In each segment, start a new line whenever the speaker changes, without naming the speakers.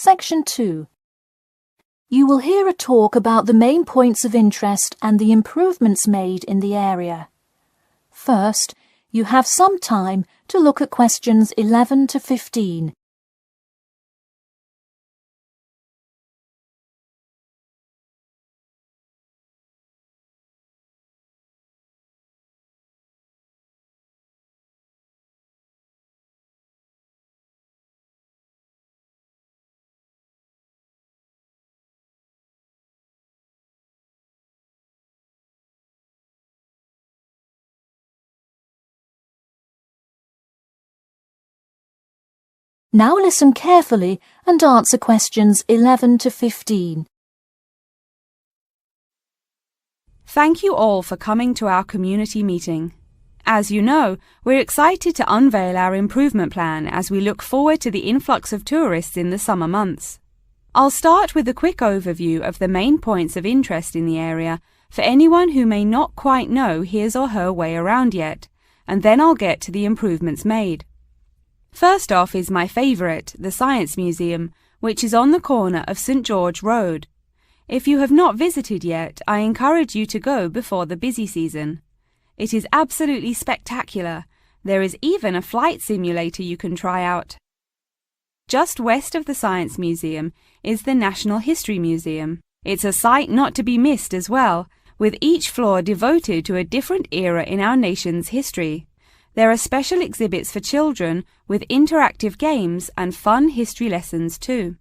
Section 2. You will hear a talk about the main points of interest and the improvements made in the area. First, you have some time to look at questions 11 to 15. Now listen carefully and answer questions 11 to 15.
Thank you all for coming to our community meeting. As you know, we're excited to unveil our improvement plan as we look forward to the influx of tourists in the summer months. I'll start with a quick overview of the main points of interest in the area for anyone who may not quite know his or her way around yet, and then I'll get to the improvements made. First off is my favourite, the Science Museum, which is on the corner of St George Road. If you have not visited yet, I encourage you to go before the busy season. It is absolutely spectacular. There is even a flight simulator you can try out. Just west of the Science Museum is the National History Museum. It's a sight not to be missed as well, with each floor devoted to a different era in our nation's history. There are special exhibits for children with interactive games and fun history lessons too.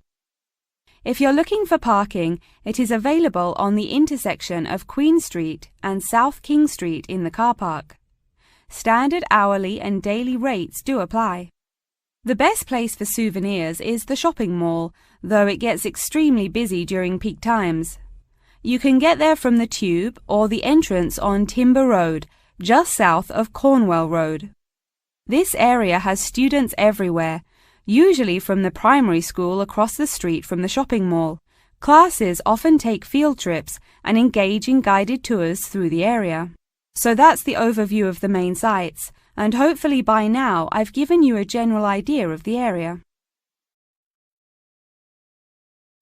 If you're looking for parking, it is available on the intersection of Queen Street and South King Street in the car park. Standard hourly and daily rates do apply. The best place for souvenirs is the shopping mall, though it gets extremely busy during peak times. You can get there from the Tube or the entrance on Timber Road, just south of Cornwell Road. This area has students everywhere, usually from the primary school across the street from the shopping mall. Classes often take field trips and engage in guided tours through the area. So that's the overview of the main sites, and hopefully by now I've given you a general idea of the area.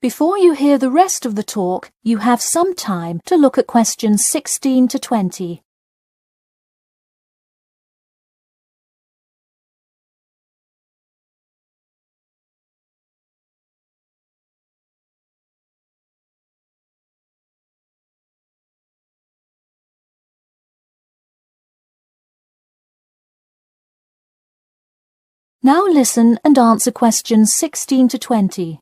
Before you hear the rest of the talk, you have some time to look at questions 16 to 20. Now listen and answer questions 16 to 20.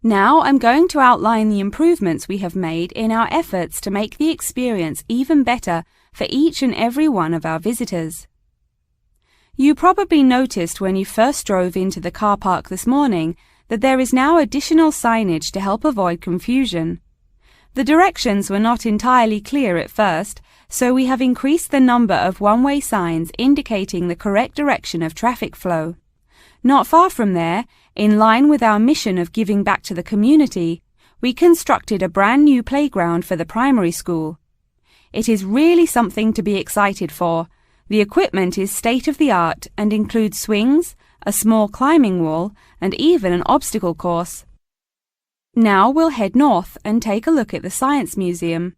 Now I'm going to outline the improvements we have made in our efforts to make the experience even better for each and every one of our visitors. You probably noticed when you first drove into the car park this morning that there is now additional signage to help avoid confusion. The directions were not entirely clear at first, so we have increased the number of one-way signs indicating the correct direction of traffic flow. Not far from there, in line with our mission of giving back to the community, we constructed a brand new playground for the primary school. It is really something to be excited for. The equipment is state-of-the-art and includes swings, a small climbing wall, and even an obstacle course. Now we'll head north and take a look at the Science Museum.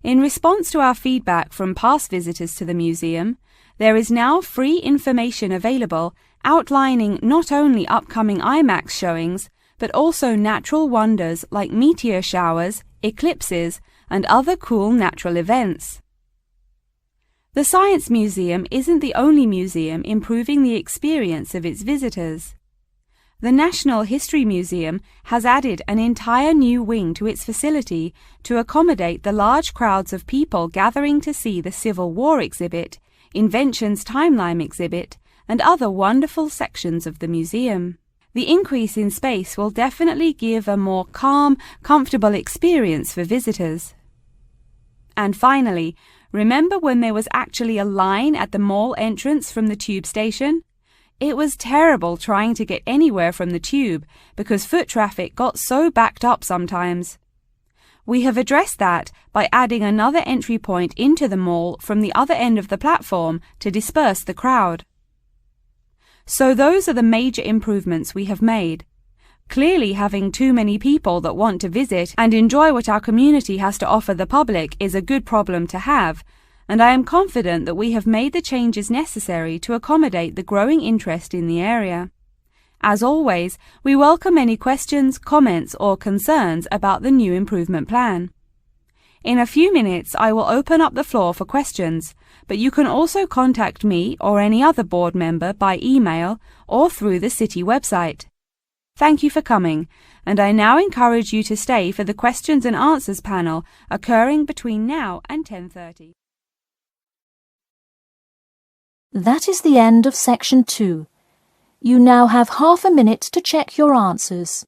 In response to our feedback from past visitors to the museum, there is now free information available outlining not only upcoming IMAX showings, but also natural wonders like meteor showers, eclipses, and other cool natural events. The Science Museum isn't the only museum improving the experience of its visitors. The National History Museum has added an entire new wing to its facility to accommodate the large crowds of people gathering to see the Civil War exhibit, Inventions Timeline exhibit, and other wonderful sections of the museum. The increase in space will definitely give a more calm, comfortable experience for visitors. And finally, remember when there was actually a line at the mall entrance from the tube station? It was terrible trying to get anywhere from the tube because foot traffic got so backed up sometimes. We have addressed that by adding another entry point into the mall from the other end of the platform to disperse the crowd. So those are the major improvements we have made. Clearly, having too many people that want to visit and enjoy what our community has to offer the public is a good problem to have, and I am confident that we have made the changes necessary to accommodate the growing interest in the area. As always, we welcome any questions, comments, or concerns about the new improvement plan. In a few minutes, I will open up the floor for questions, but you can also contact me or any other board member by email or through the city website. Thank you for coming, and I now encourage you to stay for the questions and answers panel occurring between now and 10:30.
That is the end of section 2. You now have half a minute to check your answers.